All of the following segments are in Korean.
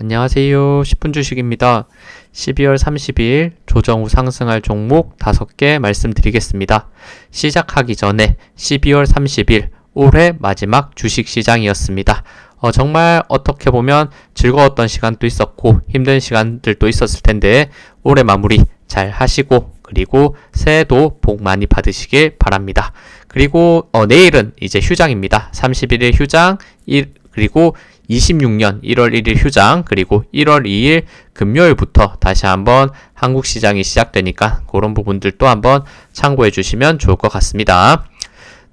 안녕하세요. 10분 주식입니다. 12월 30일 조정 후 상승할 종목 5개 말씀드리겠습니다. 시작하기 전에 12월 30일 올해 마지막 주식시장이었습니다. 정말 어떻게 보면 즐거웠던 시간도 있었고 힘든 시간들도 있었을 텐데 올해 마무리 잘 하시고 그리고 새해도 복 많이 받으시길 바랍니다. 그리고 내일은 이제 휴장입니다. 31일 휴장, 그리고 26년 1월 1일 휴장, 그리고 1월 2일 금요일부터 다시 한번 한국 시장이 시작되니까 그런 부분들도 한번 참고해 주시면 좋을 것 같습니다.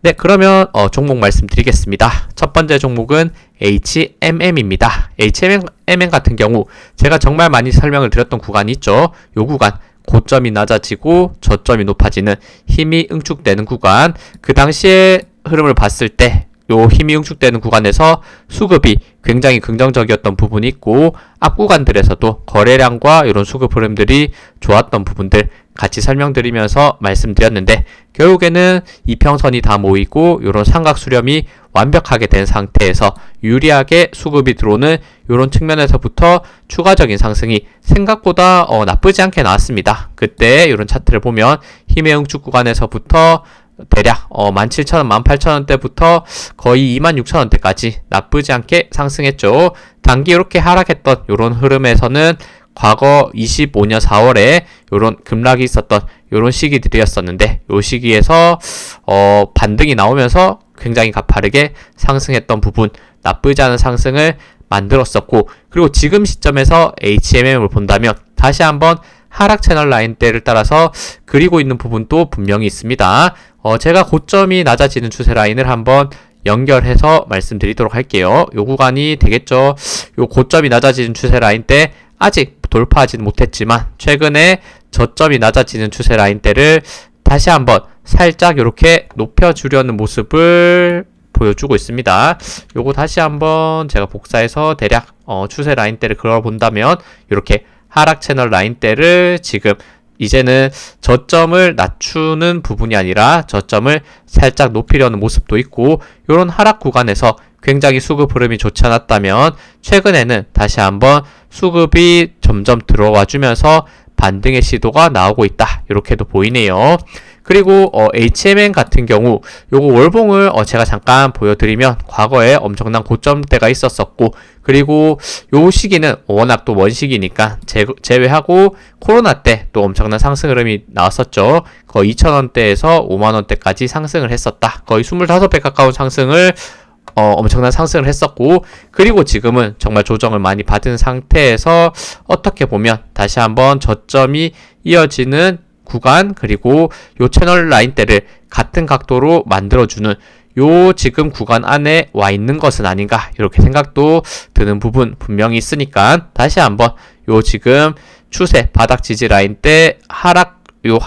네, 그러면 종목 말씀드리겠습니다. 첫 번째 종목은 HMM입니다. HMM 같은 경우 제가 정말 많이 설명을 드렸던 구간이 있죠. 요 구간 고점이 낮아지고 저점이 높아지는 힘이 응축되는 구간, 그 당시에 흐름을 봤을 때 요 힘이 응축되는 구간에서 수급이 굉장히 긍정적이었던 부분이 있고 앞 구간들에서도 거래량과 이런 수급 흐름들이 좋았던 부분들 같이 설명드리면서 말씀드렸는데 결국에는 이평선이 다 모이고 이런 삼각 수렴이 완벽하게 된 상태에서 유리하게 수급이 들어오는 이런 측면에서부터 추가적인 상승이 생각보다 나쁘지 않게 나왔습니다. 그때 이런 차트를 보면 힘의 응축 구간에서부터 대략 17,000원, 18,000원대부터 거의 26,000원대까지 나쁘지 않게 상승했죠. 단기 이렇게 하락했던 이런 흐름에서는 과거 25년 4월에 이런 급락이 있었던 이런 시기들이었었는데 이 시기에서 반등이 나오면서 굉장히 가파르게 상승했던 부분, 나쁘지 않은 상승을 만들었었고, 그리고 지금 시점에서 HMM을 본다면 다시 한번 하락 채널 라인대를 따라서 그리고 있는 부분도 분명히 있습니다. 제가 고점이 낮아지는 추세 라인을 한번 연결해서 말씀드리도록 할게요. 요 구간이 되겠죠. 요 고점이 낮아지는 추세 라인 때 아직 돌파하지는 못했지만 최근에 저점이 낮아지는 추세 라인 때를 다시 한번 살짝 이렇게 높여주려는 모습을 보여주고 있습니다. 요거 다시 한번 제가 복사해서 대략 추세 라인 대를 그려본다면 이렇게 하락 채널 라인대를 지금 이제는 저점을 낮추는 부분이 아니라 저점을 살짝 높이려는 모습도 있고, 이런 하락 구간에서 굉장히 수급 흐름이 좋지 않았다면 최근에는 다시 한번 수급이 점점 들어와 주면서 반등의 시도가 나오고 있다, 이렇게도 보이네요. 그리고 HMM 같은 경우 요거 월봉을 제가 잠깐 보여드리면 과거에 엄청난 고점대가 있었었고, 그리고 요 시기는 워낙 또 원시기니까 제외하고 코로나 때 또 엄청난 상승 흐름이 나왔었죠. 거의 2,000원대에서 5만원대까지 상승을 했었다. 거의 25배 가까운 상승을 엄청난 상승을 했었고, 그리고 지금은 정말 조정을 많이 받은 상태에서 어떻게 보면 다시 한번 저점이 이어지는 구간, 그리고 요 채널 라인대를 같은 각도로 만들어주는 요 지금 구간 안에 와 있는 것은 아닌가, 이렇게 생각도 드는 부분 분명히 있으니까 다시 한번 요 지금 추세 바닥 지지 라인대 하락 요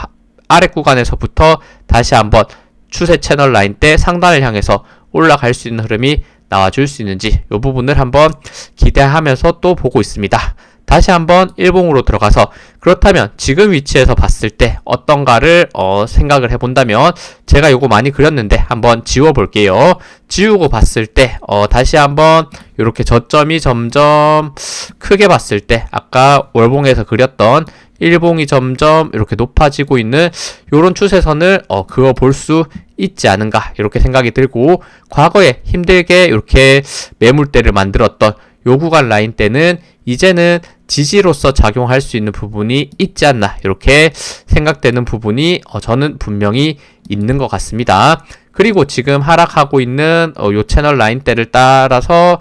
아래 구간에서부터 다시 한번 추세 채널 라인대 상단을 향해서 올라갈 수 있는 흐름이 나와줄 수 있는지 요 부분을 한번 기대하면서 또 보고 있습니다. 다시 한번 일봉으로 들어가서 그렇다면 지금 위치에서 봤을 때 어떤가를 생각을 해본다면 제가 요거 많이 그렸는데 한번 지워볼게요. 지우고 봤을 때 다시 한번 이렇게 저점이 점점 크게 봤을 때 아까 월봉에서 그렸던 일봉이 점점 이렇게 높아지고 있는 요런 추세선을 그어 볼 수 있지 않은가, 이렇게 생각이 들고, 과거에 힘들게 이렇게 매물대를 만들었던 요 구간 라인 때는 이제는 지지로서 작용할 수 있는 부분이 있지 않나, 이렇게 생각되는 부분이 저는 분명히 있는 것 같습니다. 그리고 지금 하락하고 있는 요 채널 라인대를 따라서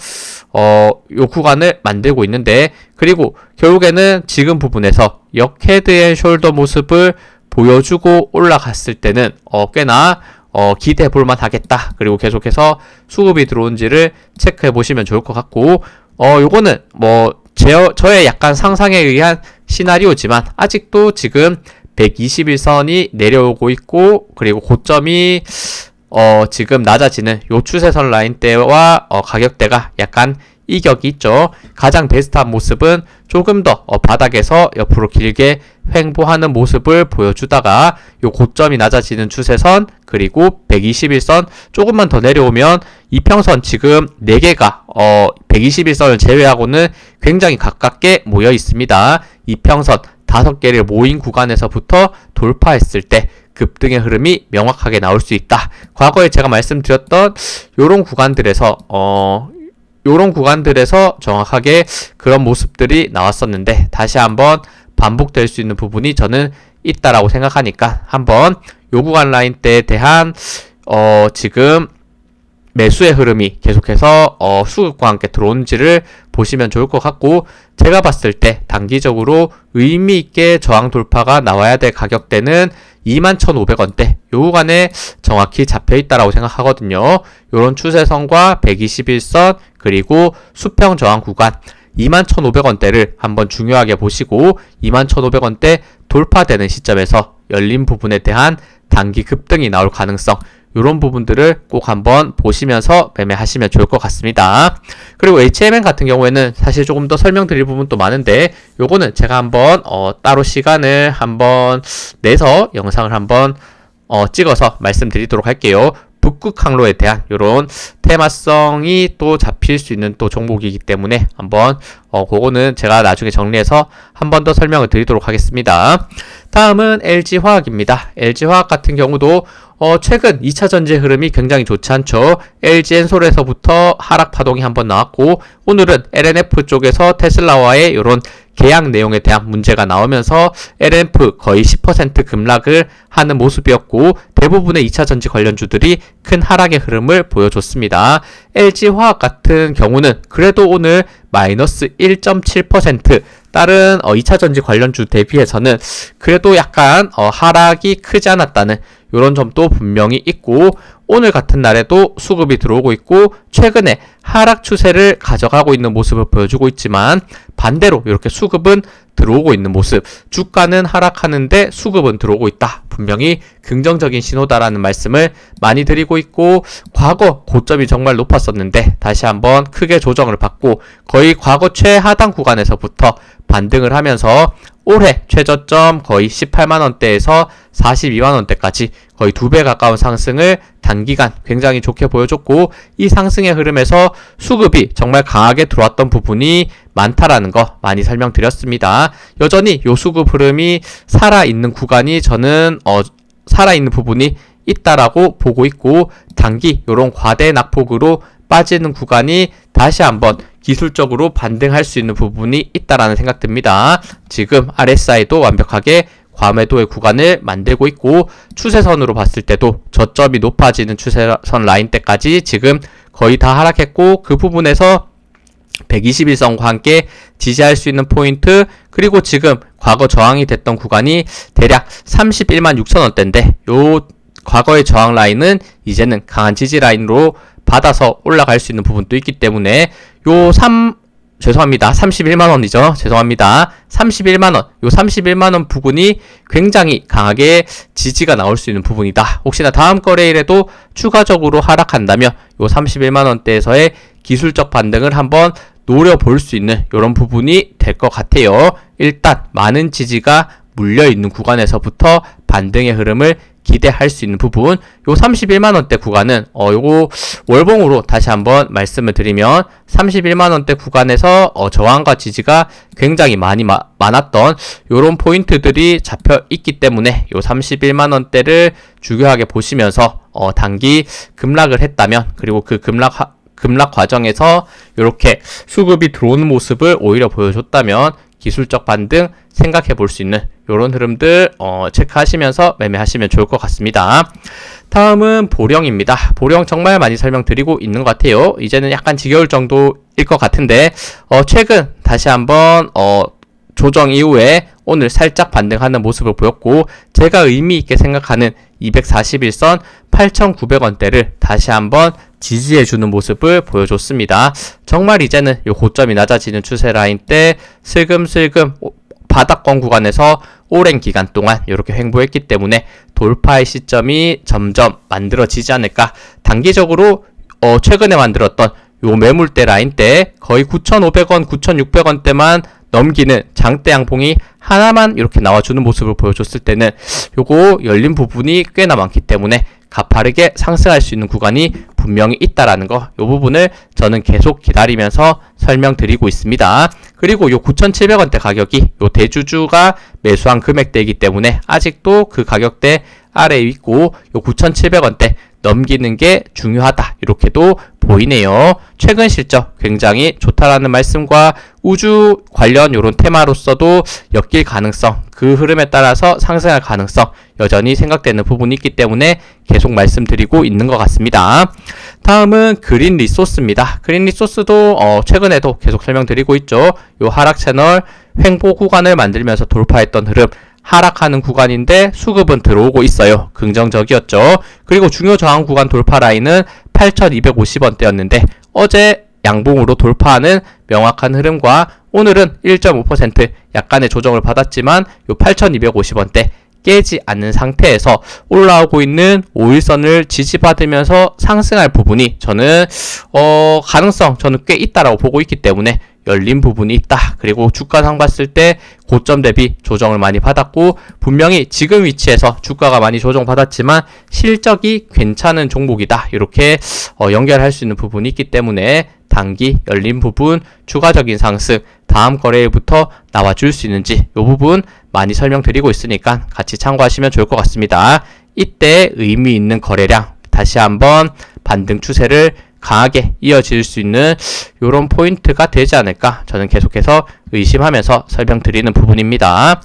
요 구간을 만들고 있는데, 그리고 결국에는 지금 부분에서 역헤드 앤 숄더 모습을 보여주고 올라갔을 때는 꽤나 기대해 볼만 하겠다. 그리고 계속해서 수급이 들어온지를 체크해 보시면 좋을 것 같고, 요거는 저의 약간 상상에 의한 시나리오지만 아직도 지금 121선이 내려오고 있고, 그리고 고점이 지금 낮아지는 요 추세선 라인대와 가격대가 약간 이격이 있죠. 가장 베스트한 모습은 조금 더 바닥에서 옆으로 길게 횡보하는 모습을 보여주다가 요 고점이 낮아지는 추세선 그리고 121선 조금만 더 내려오면 이평선 지금 4개가 121선을 제외하고는 굉장히 가깝게 모여 있습니다. 이평선 5개를 모인 구간에서부터 돌파했을 때 급등의 흐름이 명확하게 나올 수 있다. 과거에 제가 말씀드렸던 요런 구간들에서 정확하게 그런 모습들이 나왔었는데 다시 한번 반복될 수 있는 부분이 저는 있다라고 생각하니까 한번 요 구간 라인대에 대한 지금 매수의 흐름이 계속해서 수급과 함께 들어오는지를 보시면 좋을 것 같고, 제가 봤을 때 단기적으로 의미 있게 저항 돌파가 나와야 될 가격대는 21,500원대 요 구간에 정확히 잡혀 있다라고 생각하거든요. 요런 추세선과 121선 그리고 수평 저항 구간 21,500원대를 한번 중요하게 보시고 21,500원대 돌파되는 시점에서 열린 부분에 대한 단기 급등이 나올 가능성, 이런 부분들을 꼭 한번 보시면서 매매하시면 좋을 것 같습니다. 그리고 HMN 같은 경우에는 사실 조금 더 설명드릴 부분도 많은데 요거는 제가 한번 따로 시간을 한번 내서 영상을 한번 찍어서 말씀드리도록 할게요. 북극 항로에 대한 이런 테마성이 또 잡힐 수 있는 또 종목이기 때문에 한번 그거는 제가 나중에 정리해서 한 번 더 설명을 드리도록 하겠습니다. 다음은 LG화학입니다. LG화학 같은 경우도 최근 2차 전지 흐름이 굉장히 좋지 않죠. LG엔솔에서부터 하락 파동이 한번 나왔고, 오늘은 LNF 쪽에서 테슬라와의 이런 계약 내용에 대한 문제가 나오면서 LNF 거의 10% 급락을 하는 모습이었고, 대부분의 2차 전지 관련주들이 큰 하락의 흐름을 보여줬습니다. LG화학 같은 경우는 그래도 오늘 마이너스 1.7%, 다른 2차 전지 관련주 대비해서는 그래도 약간 하락이 크지 않았다는 이런 점도 분명히 있고, 오늘 같은 날에도 수급이 들어오고 있고 최근에 하락 추세를 가져가고 있는 모습을 보여주고 있지만, 반대로 이렇게 수급은 들어오고 있는 모습, 주가는 하락하는데 수급은 들어오고 있다, 분명히 긍정적인 신호다라는 말씀을 많이 드리고 있고, 과거 고점이 정말 높았었는데 다시 한번 크게 조정을 받고 거의 과거 최하단 구간에서부터 반등을 하면서 올해 최저점 거의 18만원대에서 42만원대까지 거의 2배 가까운 상승을 단기간 굉장히 좋게 보여줬고, 이 상승의 흐름에서 수급이 정말 강하게 들어왔던 부분이 많다라는 거 많이 설명드렸습니다. 여전히 요 수급 흐름이 살아있는 구간이 저는 살아있는 부분이 있다라고 보고 있고, 단기 요런 과대 낙폭으로 빠지는 구간이 다시 한번 기술적으로 반등할 수 있는 부분이 있다라는 생각 듭니다. 지금 RSI도 완벽하게 과매도의 구간을 만들고 있고, 추세선으로 봤을 때도 저점이 높아지는 추세선 라인대까지 지금 거의 다 하락했고, 그 부분에서 121선과 함께 지지할 수 있는 포인트, 그리고 지금 과거 저항이 됐던 구간이 대략 31만 6천원대인데 요 과거의 저항 라인은 이제는 강한 지지 라인으로 받아서 올라갈 수 있는 부분도 있기 때문에 31만원이죠. 죄송합니다. 31만원. 요 31만원 부분이 굉장히 강하게 지지가 나올 수 있는 부분이다. 혹시나 다음 거래일에도 추가적으로 하락한다면 요 31만원대에서의 기술적 반등을 한번 노려볼 수 있는 이런 부분이 될 것 같아요. 일단 많은 지지가 물려있는 구간에서부터 반등의 흐름을 기대할 수 있는 부분, 요 31만원대 구간은 요거 월봉으로 다시 한번 말씀을 드리면 31만원대 구간에서 저항과 지지가 굉장히 많이 많았던 요런 포인트들이 잡혀 있기 때문에 요 31만원대를 중요하게 보시면서 단기 급락을 했다면, 그리고 그 급락 과정에서 이렇게 수급이 들어오는 모습을 오히려 보여줬다면 기술적 반등 생각해 볼 수 있는 이런 흐름들 체크하시면서 매매하시면 좋을 것 같습니다. 다음은 보령입니다. 보령 정말 많이 설명드리고 있는 것 같아요. 이제는 약간 지겨울 정도일 것 같은데 최근 다시 한번 조정 이후에 오늘 살짝 반등하는 모습을 보였고, 제가 의미 있게 생각하는 241선 8,900원대를 다시 한번 지지해주는 모습을 보여줬습니다. 정말 이제는 이 고점이 낮아지는 추세 라인 때 슬금슬금 바닥권 구간에서 오랜 기간 동안 이렇게 횡보했기 때문에 돌파의 시점이 점점 만들어지지 않을까. 단기적으로 최근에 만들었던 요 매물대 라인대 거의 9,500원, 9,600원대만 넘기는 장대 양봉이 하나만 이렇게 나와주는 모습을 보여줬을 때는 요거 열린 부분이 꽤나 많기 때문에 가파르게 상승할 수 있는 구간이 분명히 있다라는 거, 요 부분을 저는 계속 기다리면서 설명드리고 있습니다. 그리고 요 9,700원대 가격이 요 대주주가 매수한 금액대이기 때문에 아직도 그 가격대 아래에 있고 요 9,700원대 넘기는 게 중요하다, 이렇게도 보이네요. 최근 실적 굉장히 좋다라는 말씀과 우주 관련 요런 테마로서도 엮일 가능성, 그 흐름에 따라서 상승할 가능성 여전히 생각되는 부분이 있기 때문에 계속 말씀드리고 있는 것 같습니다. 다음은 그린 리소스입니다. 그린 리소스도 최근에도 계속 설명드리고 있죠. 요 하락 채널 횡보 구간을 만들면서 돌파했던 흐름, 하락하는 구간인데 수급은 들어오고 있어요. 긍정적이었죠. 그리고 중요 저항 구간 돌파 라인은 8,250원대였는데 어제 양봉으로 돌파하는 명확한 흐름과 오늘은 1.5% 약간의 조정을 받았지만 요 8,250원대 깨지 않는 상태에서 올라오고 있는 5일선을 지지받으면서 상승할 부분이 저는 가능성 저는 꽤 있다라고 보고 있기 때문에 열린 부분이 있다. 그리고 주가상 봤을 때 고점 대비 조정을 많이 받았고 분명히 지금 위치에서 주가가 많이 조정받았지만 실적이 괜찮은 종목이다. 이렇게 연결할 수 있는 부분이 있기 때문에 단기 열린 부분 추가적인 상승 다음 거래일부터 나와줄 수 있는지 이 부분 많이 설명드리고 있으니까 같이 참고하시면 좋을 것 같습니다. 이때 의미 있는 거래량 다시 한번 반등 추세를 강하게 이어질 수 있는 이런 포인트가 되지 않을까 저는 계속해서 의심하면서 설명드리는 부분입니다.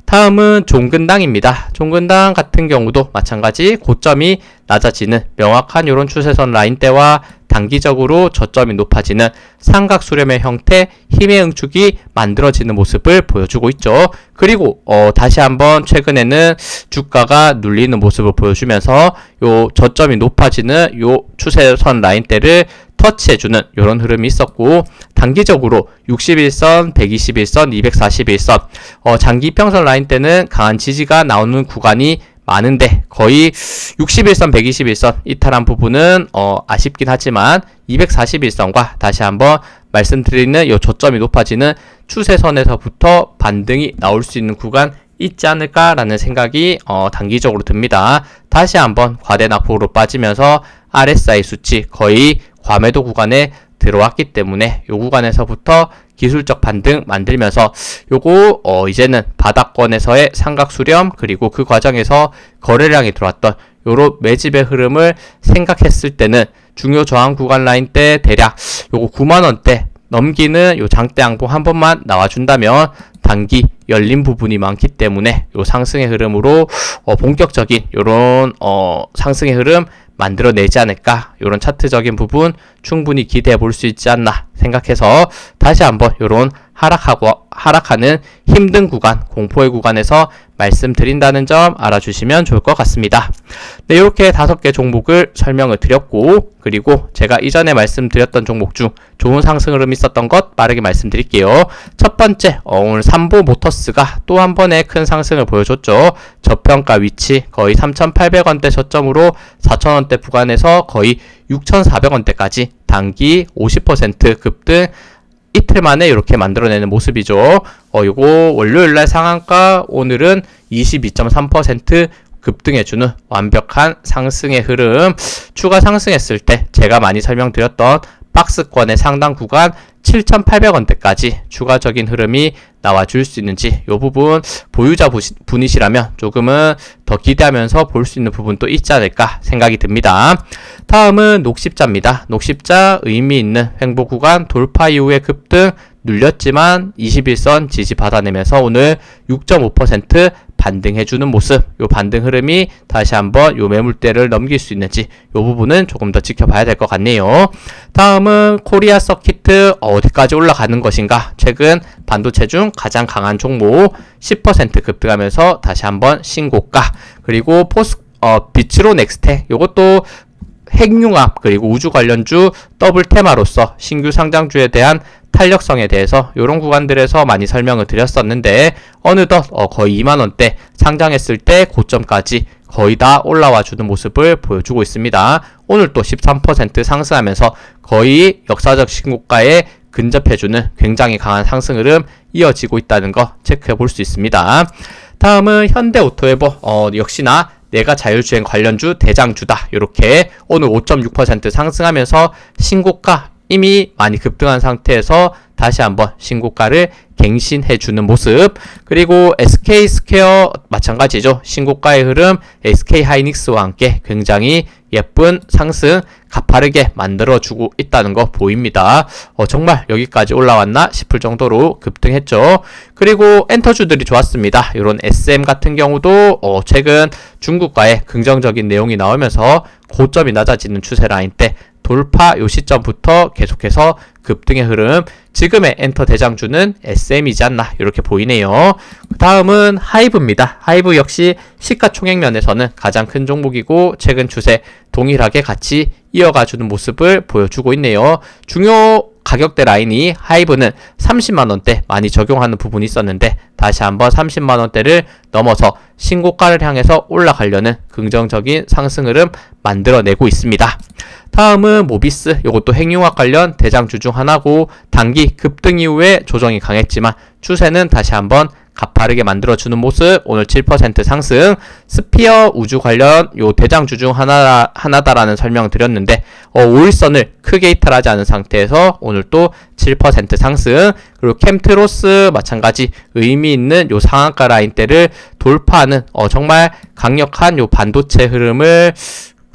다음은 종근당입니다. 종근당 같은 경우도 마찬가지 고점이 낮아지는 명확한 이런 추세선 라인대와 단기적으로 저점이 높아지는 삼각 수렴의 형태 힘의 응축이 만들어지는 모습을 보여주고 있죠. 그리고 다시 한번 최근에는 주가가 눌리는 모습을 보여주면서 요 저점이 높아지는 요 추세선 라인대를 터치해주는 이런 흐름이 있었고 단기적으로 61선, 121선, 241선 장기평선 라인대는 강한 지지가 나오는 구간이 많은데 거의 61선, 121선 이탈한 부분은 아쉽긴 하지만 241선과 다시 한번 말씀드리는 이 저점이 높아지는 추세선에서부터 반등이 나올 수 있는 구간 있지 않을까라는 생각이 단기적으로 듭니다. 다시 한번 과대 낙폭으로 빠지면서 RSI 수치 거의 과매도 구간에 들어왔기 때문에 이 구간에서부터 기술적 반등 만들면서 요거 이제는 바닥권에서의 삼각 수렴 그리고 그 과정에서 거래량이 들어왔던 요런 매집의 흐름을 생각했을 때는 중요 저항 구간 라인 때 대략 요거 9만원대 넘기는 요 장대 양봉 한 번만 나와준다면 단기 열린 부분이 많기 때문에 요 상승의 흐름으로 본격적인 요런 상승의 흐름 만들어내지 않을까, 이런 차트적인 부분 충분히 기대해 볼 수 있지 않나 생각해서 다시 한번 이런 하락하는 힘든 구간, 공포의 구간에서 말씀드린다는 점 알아주시면 좋을 것 같습니다. 네, 이렇게 5개 종목을 설명을 드렸고, 그리고 제가 이전에 말씀드렸던 종목 중 좋은 상승 흐름이 있었던 것 빠르게 말씀드릴게요. 첫 번째, 오늘 삼보 모터스가 또 한 번의 큰 상승을 보여줬죠. 저평가 위치 거의 3,800원대 저점으로 4,000원대 구간에서 거의 6,400원대까지 단기 50% 급등 이틀 만에 이렇게 만들어내는 모습이죠. 요거 월요일날 상한가, 오늘은 22.3% 급등해주는 완벽한 상승의 흐름. 추가 상승했을 때 제가 많이 설명드렸던 박스권의 상단 구간 7,800원대까지 추가적인 흐름이 나와줄 수 있는지 이 부분 보유자 분이시라면 조금은 더 기대하면서 볼 수 있는 부분도 있지 않을까 생각이 듭니다. 다음은 녹십자입니다. 녹십자 의미 있는 횡보 구간 돌파 이후에 급등 눌렸지만 21선 지지 받아내면서 오늘 6.5% 반등해주는 모습, 요 반등 흐름이 다시 한번 요 매물대를 넘길 수 있는지 요 부분은 조금 더 지켜봐야 될 것 같네요. 다음은 코리아 서키트 어디까지 올라가는 것인가. 최근 반도체 중 가장 강한 종목 10% 급등하면서 다시 한번 신고가. 그리고 비츠로 넥스텍 요것도 핵융합 그리고 우주 관련주 더블 테마로서 신규 상장주에 대한 탄력성에 대해서 이런 구간들에서 많이 설명을 드렸었는데 어느덧 거의 2만원대 상장했을 때 고점까지 거의 다 올라와 주는 모습을 보여주고 있습니다. 오늘 또 13% 상승하면서 거의 역사적 신고가에 근접해주는 굉장히 강한 상승 흐름 이어지고 있다는 거 체크해 볼 수 있습니다. 다음은 현대오토에버, 역시나 내가 자율주행 관련주 대장주다. 이렇게 오늘 5.6% 상승하면서 신고가 이미 많이 급등한 상태에서 다시 한번 신고가를 갱신해주는 모습. 그리고 SK스퀘어 마찬가지죠. 신고가의 흐름 SK하이닉스와 함께 굉장히 예쁜 상승 가파르게 만들어주고 있다는 거 보입니다. 정말 여기까지 올라왔나 싶을 정도로 급등했죠. 그리고 엔터주들이 좋았습니다. 이런 SM 같은 경우도 최근 중국과의 긍정적인 내용이 나오면서 고점이 낮아지는 추세 라인 때 돌파 요 시점부터 계속해서 급등의 흐름, 지금의 엔터 대장주는 SM이지 않나 이렇게 보이네요. 그 다음은 하이브입니다. 하이브 역시 시가총액면에서는 가장 큰 종목이고 최근 추세 동일하게 같이 이어가주는 모습을 보여주고 있네요. 중요 가격대 라인이 하이브는 30만원대 많이 적용하는 부분이 있었는데 다시 한번 30만원대를 넘어서 신고가를 향해서 올라가려는 긍정적인 상승 흐름 만들어내고 있습니다. 다음은 모비스, 이것도 핵융합 관련 대장주 중 하나고 단기 급등 이후에 조정이 강했지만 추세는 다시 한번 가파르게 만들어주는 모습. 오늘 7% 상승. 스피어 우주 관련 요 대장주 중 하나다라는 설명을 드렸는데 5일선을 크게 이탈하지 않은 상태에서 오늘 또 7% 상승. 그리고 캠트로스 마찬가지 의미 있는 요 상한가 라인대를 돌파하는 정말 강력한 요 반도체 흐름을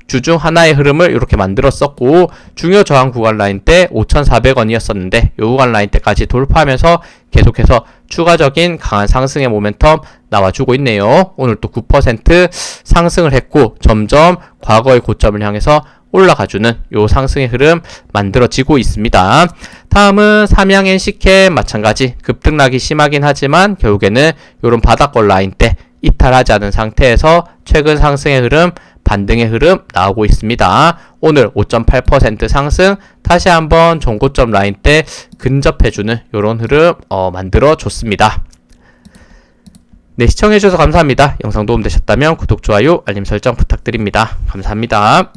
주중 하나의 흐름을 이렇게 만들었었고 중요 저항 구간 라인 때 5,400원이었었는데 이 구간 라인 때까지 돌파하면서 계속해서 추가적인 강한 상승의 모멘텀 나와주고 있네요. 오늘 또 9% 상승을 했고 점점 과거의 고점을 향해서 올라가주는 요 상승의 흐름 만들어지고 있습니다. 다음은 삼양 NC캠 마찬가지 급등락이 심하긴 하지만 결국에는 요런 바닥권 라인 때 이탈하지 않은 상태에서 최근 상승의 흐름 반등의 흐름 나오고 있습니다. 오늘 5.8% 상승, 다시 한번 전고점 라인 때 근접해주는 이런 흐름 만들어줬습니다. 네, 시청해주셔서 감사합니다. 영상 도움되셨다면 구독, 좋아요, 알림 설정 부탁드립니다. 감사합니다.